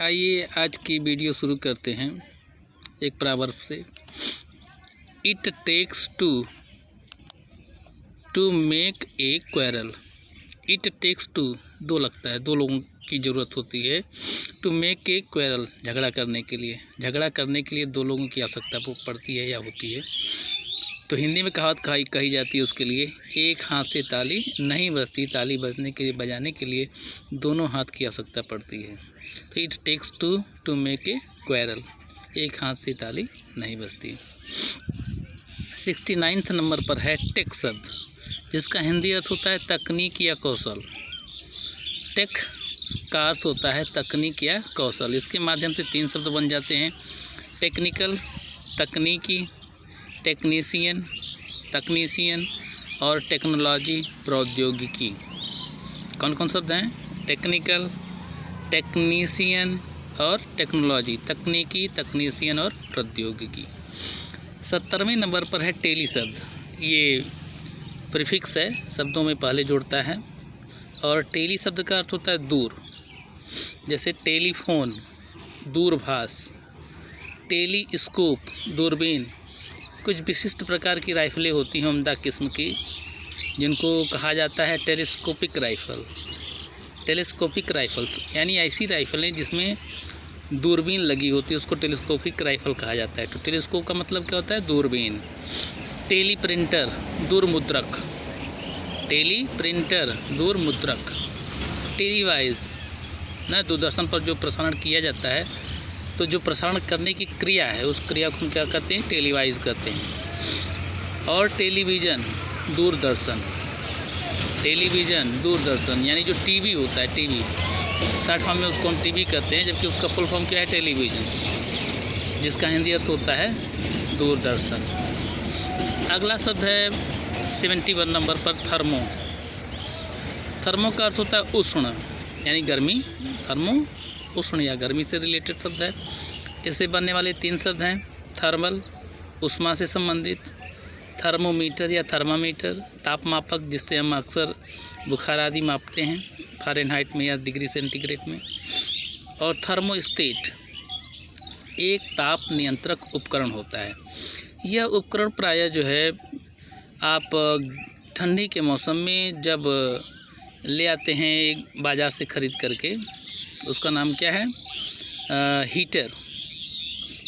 आइए आज की वीडियो शुरू करते हैं एक प्रॉवर्ब से। It takes to make a quarrel. It takes to, दो लगता है, दो लोगों की ज़रूरत होती है। टू मेक ए क्वेरल, झगड़ा करने के लिए। झगड़ा करने के लिए दो लोगों की आवश्यकता पड़ती है या होती है। तो हिंदी में कहावत कही जाती है उसके लिए, एक हाथ से ताली नहीं बजती। ताली बजने के लिए, बजाने के लिए दोनों हाथ की आवश्यकता पड़ती है। तो it takes to make a quarrel, एक हाथ से ताली नहीं बजती। 69 नंबर पर है टेक शब्द, जिसका हिंदी अर्थ होता है तकनीक या कौशल। टेक का अर्थ होता है तकनीक या कौशल। इसके माध्यम से 3 शब्द बन जाते हैं, टेक्निकल तकनीकी, टेक्नीशियन और टेक्नोलॉजी प्रौद्योगिकी। कौन कौन शब्द हैं? टेक्निकल, टेक्नीशियन और टेक्नोलॉजी, तकनीकी, तकनीशियन और प्रौद्योगिकी। 70वें नंबर पर है टेली शब्द। ये प्रीफिक्स है, शब्दों में पहले जुड़ता है। और टेली शब्द का अर्थ होता है दूर, जैसे टेलीफोन दूरभाष, टेलीस्कोप दूरबीन। कुछ विशिष्ट प्रकार की राइफलें होती हैं उम्दा किस्म की, जिनको कहा जाता है टेलीस्कोपिक राइफल। टेलीस्कोपिक राइफल्स यानी ऐसी राइफलें जिसमें दूरबीन लगी होती है, उसको टेलीस्कोपिक राइफल कहा जाता है। तो टेलीस्कोप का मतलब क्या होता है? दूरबीन। टेली प्रिंटर दूरमुद्रक, टेली प्रिंटर दूरमुद्रक। टेलीवाइज ना, दूरदर्शन पर जो प्रसारण किया जाता है, तो जो प्रसारण करने की क्रिया है उस क्रिया को हम क्या कहते हैं? टेलीवाइज कहते हैं। और टेलीविज़न दूरदर्शन, टेलीविज़न दूरदर्शन यानी जो टीवी होता है, टीवी शॉर्ट फॉर्म में उसको हम टीवी कहते हैं, जबकि उसका फुल फॉर्म क्या है? टेलीविज़न, जिसका हिंदी अर्थ होता है दूरदर्शन। अगला शब्द है 71 नंबर पर थर्मो। थर्मो का अर्थ होता है उष्ण यानी गर्मी। थर्मो उष्ण या गर्मी से रिलेटेड शब्द है। इससे बनने वाले 3 शब्द हैं, थर्मल उष्मा से संबंधित, थर्मोमीटर या थर्मामीटर तापमापक, जिससे हम अक्सर बुखार आदि मापते हैं फ़ारेनहाइट में या डिग्री सेंटीग्रेड में, और थर्मोस्टेट एक ताप नियंत्रक उपकरण होता है। यह उपकरण प्रायः जो है आप ठंडी के मौसम में जब ले आते हैं बाज़ार से ख़रीद करके, उसका नाम क्या है? हीटर,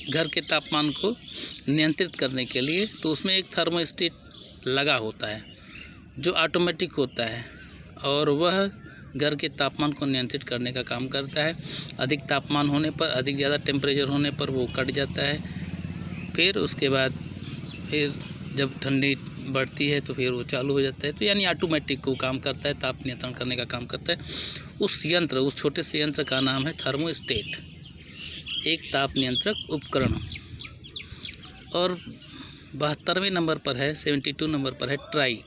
घर के तापमान को नियंत्रित करने के लिए। तो उसमें एक थर्मोस्टेट लगा होता है जो ऑटोमेटिक होता है, और वह घर के तापमान को नियंत्रित करने का काम करता है। अधिक तापमान होने पर, अधिक ज़्यादा टेम्परेचर होने पर वो कट जाता है। फिर उसके बाद फिर जब ठंडी बढ़ती है तो फिर वो चालू हो जाता है। तो यानी ऑटोमेटिक को काम करता है, ताप नियंत्रण करने का काम करता है। उस यंत्र, उस छोटे से यंत्र का नाम है थर्मोस्टेट, एक ताप नियंत्रक उपकरण। और 72वें नंबर पर है, 72 नंबर पर है ट्राई।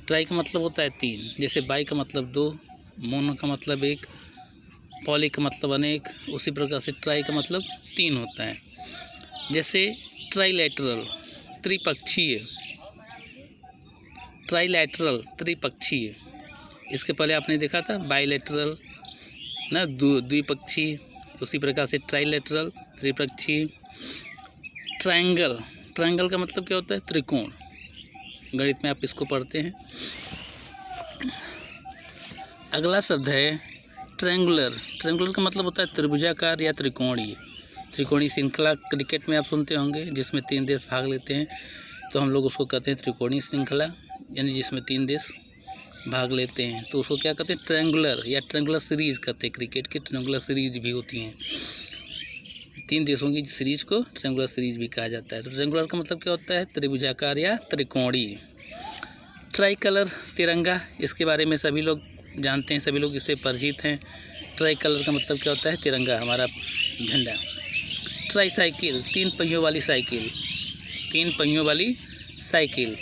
ट्राई का मतलब होता है 3, जैसे बाई का मतलब 2, मोनो का मतलब 1, पॉली का मतलब अनेक। उसी प्रकार से ट्राई का मतलब 3 होता है। जैसे ट्राइलैटरल त्रिपक्षीय, ट्राइलैटरल त्रिपक्षीय। इसके पहले आपने देखा था बाइलैटरल ना, द्विपक्षीय। उसी प्रकार से ट्राइलैटरल त्रिपक्षीय। ट्रायंगल, ट्रायंगल का मतलब क्या होता है? त्रिकोण। गणित में आप इसको पढ़ते हैं। अगला शब्द है ट्रायंगुलर। ट्रायंगुलर का मतलब होता है त्रिभुजाकार या त्रिकोणीय। त्रिकोणीय श्रृंखला क्रिकेट में आप सुनते होंगे, जिसमें 3 देश भाग लेते हैं, तो हम लोग उसको कहते हैं त्रिकोणीय श्रृंखला, यानी जिसमें 3 देश भाग लेते हैं, तो उसको क्या कहते हैं? ट्रायंगुलर या ट्रायंगुलर सीरीज़ कहते हैं। क्रिकेट की ट्रायंगुलर सीरीज भी होती हैं, 3 देशों की सीरीज को ट्रायंगुलर सीरीज भी कहा जाता है। तो ट्रायंगुलर का मतलब क्या होता है? त्रिभुजाकार या त्रिकोणीय। ट्राई कलर तिरंगा, इसके बारे में सभी लोग जानते हैं, सभी लोग इससे परिचित हैं। ट्राई कलर का मतलब क्या होता है? तिरंगा, हमारा झंडा। ट्राई साइकिल, 3 पहियों वाली साइकिल, 3 पहियों वाली साइकिल।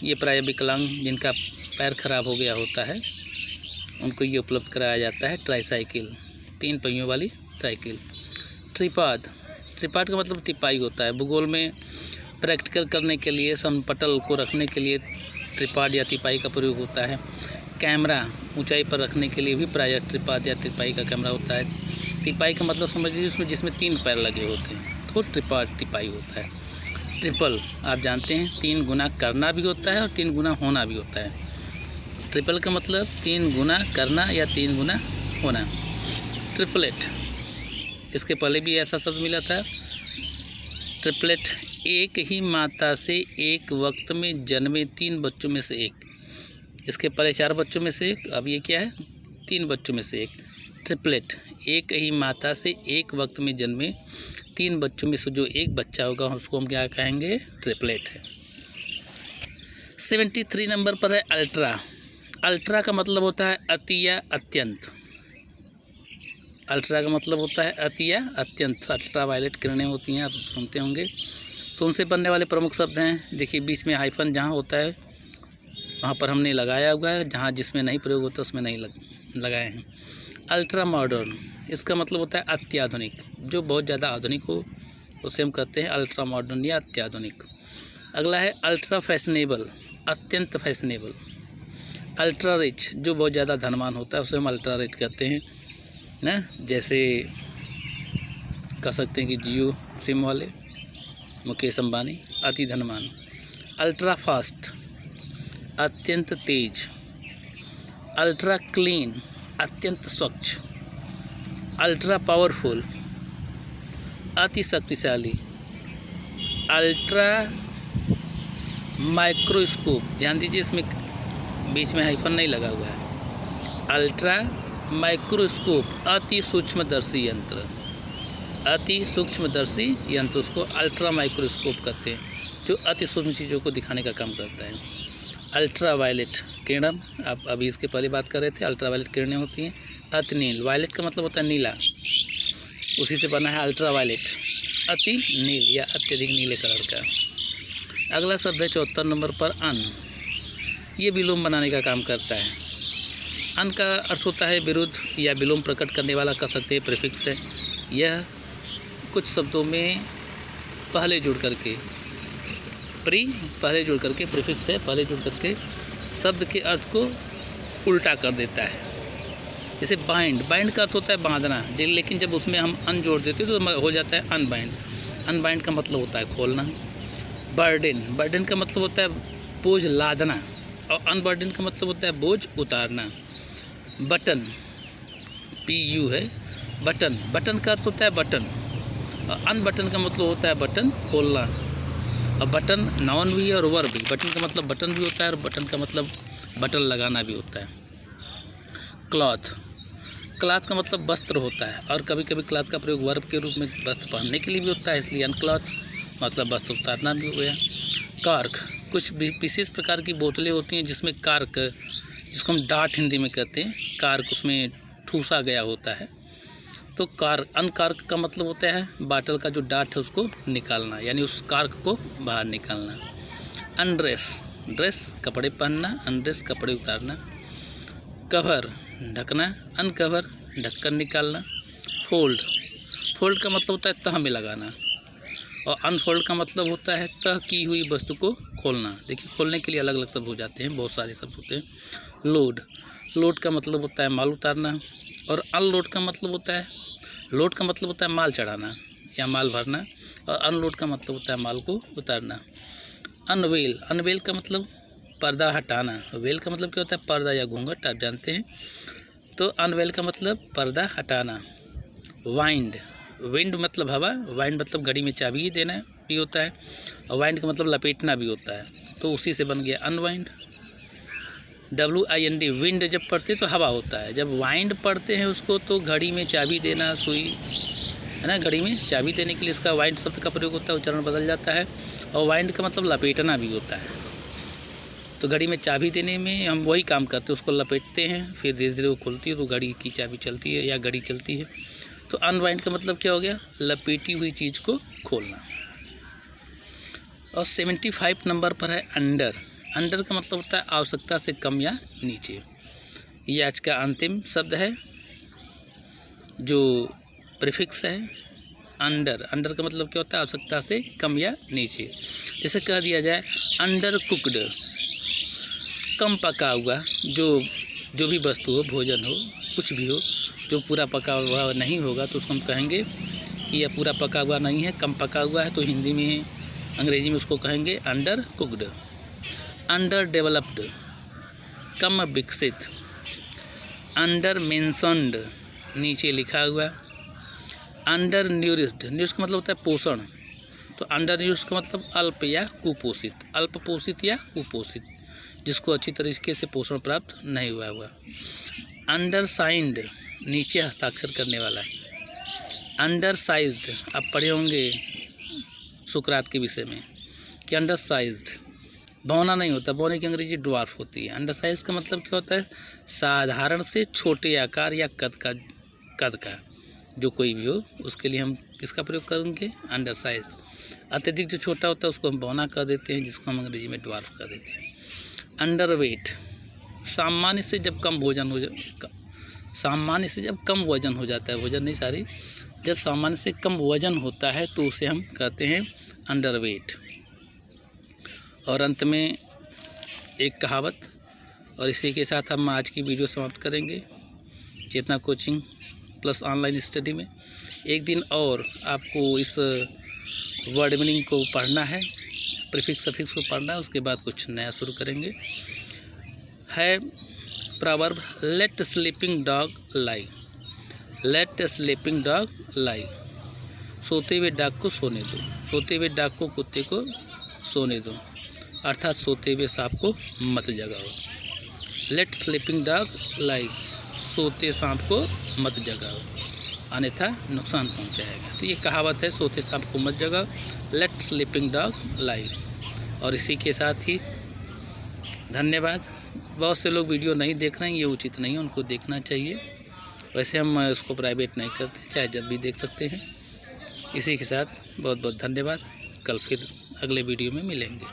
ये प्राय विकलांग, जिनका पैर खराब हो गया होता है, उनको ये उपलब्ध कराया जाता है ट्राई साइकिल, 3 पहियों वाली साइकिल। ट्रिपॉड, ट्रिपॉड का मतलब तिपाई होता है। भूगोल में प्रैक्टिकल करने के लिए, समपटल को रखने के लिए ट्रिपॉड या तिपाई का प्रयोग होता है। कैमरा ऊंचाई पर रखने के लिए भी प्रायः ट्रिपॉड या तिपाई का कैमरा होता है। तिपाई का मतलब समझ लीजिए उसमें जिसमें 3 पैर लगे होते हैं तो तिपाई होता है। ट्रिपल आप जानते हैं 3 गुना करना भी होता है और 3 गुना होना भी होता है। ट्रिपल का मतलब 3 गुना करना या 3 गुना होना। ट्रिपलेट, इसके पहले भी ऐसा शब्द मिला था। ट्रिपलेट, एक ही माता से एक वक्त में जन्मे 3 बच्चों में से एक। इसके पहले 4 बच्चों में से एक, अब ये क्या है 3 बच्चों में से एक। ट्रिपलेट, एक ही माता से एक वक्त में जन्मे 3 बच्चों में से जो एक बच्चा होगा उसको हम क्या कहेंगे, ट्रिपलेट है। 73 नंबर पर है अल्ट्रा। अल्ट्रा का मतलब होता है अति या अत्यंत। अल्ट्रा का मतलब होता है अति या अत्यंत। अल्ट्रा वायलेट किरणें होती हैं, आप सुनते होंगे। तो उनसे बनने वाले प्रमुख शब्द हैं, देखिए बीच में हाइफन जहाँ होता है वहाँ पर हमने लगाया हुआ है, जहाँ जिसमें नहीं प्रयोग होता उसमें नहीं लगाए हैं। अल्ट्रा मॉडर्न, इसका मतलब होता है अत्याधुनिक, जो बहुत ज़्यादा आधुनिक हो उसे हम कहते हैं अल्ट्रा मॉडर्न या अत्याधुनिक। अगला है अल्ट्रा फैशनेबल, अत्यंत फैशनेबल। अल्ट्रा रिच, जो बहुत ज़्यादा धनवान होता है उसे हम अल्ट्रा रिच कहते हैं ना, जैसे कह सकते हैं कि जियो सिम वाले मुकेश अंबानी, अति धनवान। अल्ट्रा फास्ट, अत्यंत तेज। अल्ट्रा क्लीन, अत्यंत स्वच्छ। अल्ट्रा पावरफुल, अति शक्तिशाली। अल्ट्रा माइक्रोस्कोप, ध्यान दीजिए इसमें बीच में हाइफन नहीं लगा हुआ है। अल्ट्रा माइक्रोस्कोप, अति सूक्ष्मदर्शी यंत्र। अति सूक्ष्मदर्शी यंत्र, उसको अल्ट्रा माइक्रोस्कोप कहते हैं, जो अति सूक्ष्म चीज़ों को दिखाने का काम करता है। अल्ट्रा वायलेट किरण, आप अभी इसके पहले बात कर रहे थे, अल्ट्रा वायलेट किरणें होती हैं। अति नील, वायलेट का मतलब होता है नीला, उसी से बना है अल्ट्रा वायलेट, अति नील या अत्यधिक नीले कलर का। अगला शब्द है 74 नंबर पर अन। ये विलोम बनाने का काम करता है। अन का अर्थ होता है विरुद्ध या विलोम प्रकट करने वाला, कह सकते हैं प्रीफिक्स है। यह कुछ शब्दों में पहले जुड़ करके पहले जुड़ करके प्रीफिक्स है, पहले जुड़ करके शब्द के अर्थ को उल्टा कर देता है। जैसे बाइंड, बाइंड का अर्थ होता है बांधना, लेकिन जब उसमें हम अन जोड़ देते हैं तो हो जाता है अनबाइंड। अनबाइंड का मतलब होता है खोलना। बर्डन, बर्डन का मतलब होता है बोझ लादना, और अनबर्डन का मतलब होता है बोझ उतारना। बटन, PU है, बटन, बटन का अर्थ होता है बटन, और अनबटन का मतलब होता है बटन खोलना। और बटन नाउन भी है और वर्ब भी। बटन का मतलब बटन भी होता है और बटन का मतलब बटन लगाना भी होता है। क्लॉथ, क्लॉथ का मतलब वस्त्र होता है, और कभी कभी क्लॉथ का प्रयोग वर्ब के रूप में वस्त्र पहनने के लिए भी होता है, इसलिए अनक्लॉथ मतलब वस्त्र उतारना भी हो गया। कार्क, कुछ विशेष प्रकार की बोतलें होती हैं जिसमें कार्क, जिसको हम डाट हिंदी में कहते हैं, कार्क उसमें ठूसा गया होता है, तो कार्क। अनकार्क का मतलब होता है बाटल का जो डाट है उसको निकालना, यानी उस कार्क को बाहर निकालना। अनड्रेस, ड्रेस कपड़े पहनना, अनड्रेस कपड़े उतारना। कवर, ढकना, अनकवर ढक्कन निकालना। फोल्ड, फोल्ड का मतलब होता है तह में लगाना, और अनफोल्ड का मतलब होता है तह की हुई वस्तु को खोलना। देखिए खोलने के लिए अलग अलग शब्द हो जाते हैं, बहुत सारे शब्द होते हैं। लोड, लोड का मतलब होता है माल उतारना, और अनलोड का मतलब होता है, लोड का मतलब होता है माल चढ़ाना या माल भरना, और अनलोड का मतलब होता है माल को उतारना। अनवेल, अनवेल का मतलब पर्दा हटाना, वेल का मतलब क्या होता है पर्दा या घूंघट, आप जानते हैं, तो अनवेल का मतलब पर्दा हटाना। वाइंड, विंड मतलब हवा, वाइंड मतलब घड़ी में चाबी देना भी होता है, और वाइंड का मतलब लपेटना भी होता है, तो उसी से बन गया अनवाइंड। WIND, विंड जब पढ़ते तो हवा होता है, जब वाइंड पढ़ते हैं उसको तो घड़ी में चाबी देना, सुई है ना, घड़ी में चाबी देने के लिए इसका वाइंड शब्द का प्रयोग होता है, उच्चारण बदल जाता है। और वाइंड का मतलब लपेटना भी होता है, तो घड़ी में चाबी देने में हम वही काम करते हैं, उसको लपेटते हैं, फिर धीरे धीरे वो खुलती है तो घड़ी की चाबी चलती है या घड़ी चलती है। तो अनवाइंड का मतलब क्या हो गया, लपेटी हुई चीज़ को खोलना। और 75 नंबर पर है अंडर। अंडर का मतलब होता है आवश्यकता से कम या नीचे। ये आज का अंतिम शब्द है जो प्रीफिक्स है अंडर। अंडर का मतलब क्या होता है आवश्यकता से कम या नीचे। जैसे कह दिया जाए अंडर कुकड, कम पका हुआ, जो भी वस्तु हो, भोजन हो, कुछ भी हो जो पूरा पका हुआ नहीं होगा तो उसको हम कहेंगे कि यह पूरा पका हुआ नहीं है, कम पका हुआ है, तो हिंदी में अंग्रेजी में उसको कहेंगे अंडर कुक्ड। अंडर डेवलप्ड कम विकसित। अंडर मेंशन्ड नीचे लिखा हुआ। अंडर न्यूरिस्ड, न्यूरिस्ड का मतलब होता है पोषण, तो अंडर न्यूरिस्ड का मतलब अल्प या कुपोषित, अल्प पोषित या कुपोषित, जिसको अच्छी तरीके से पोषण प्राप्त नहीं हुआ हुआ। अंडर साइंड नीचे हस्ताक्षर करने वाला। अंडर साइज्ड आप पढ़े होंगे सुकरात के विषय में कि अंडर साइज्ड बौना नहीं होता, बौने की अंग्रेजी ड्वार्फ होती है। अंडर साइज का मतलब क्या होता है, साधारण से छोटे आकार या कद का जो कोई भी हो उसके लिए हम किसका प्रयोग करेंगे, अंडर साइज। अत्यधिक जो छोटा होता है उसको हम बौना कर देते हैं, जिसको हम अंग्रेजी में ड्वार्फ कर देते हैं। अंडर वेट सामान्य से जब कम वजन हो जाता है, वजन नहीं सारी, जब सामान्य से कम वजन होता है तो उसे हम कहते हैं अंडर वेट। और अंत में एक कहावत, और इसी के साथ हम आज की वीडियो समाप्त करेंगे। चेतना कोचिंग प्लस ऑनलाइन स्टडी में एक दिन और आपको इस वर्ड मीनिंग को पढ़ना है, प्रीफिक्स सफिक्स को पढ़ना है, उसके बाद कुछ नया शुरू करेंगे। है proverb let sleeping dog lie. Let sleeping dog lie, सोते हुए डाक को सोने दो, सोते हुए डाक को कुत्ते को सोने दो, अर्थात सोते हुए सांप को मत जगाओ। लेट स्लीपिंग डॉग लाई, सोते सांप को मत जगाओ, अन्यथा नुकसान पहुंचाएगा। तो ये कहावत है, सोते सांप को मत जगाओ, लेट स्लीपिंग डॉग लाई। और इसी के साथ ही धन्यवाद। बहुत से लोग वीडियो नहीं देख रहे हैं, ये उचित नहीं है, उनको देखना चाहिए। वैसे हम इसको प्राइवेट नहीं करते, चाहे जब भी देख सकते हैं। इसी के साथ बहुत बहुत धन्यवाद। कल फिर अगले वीडियो में मिलेंगे।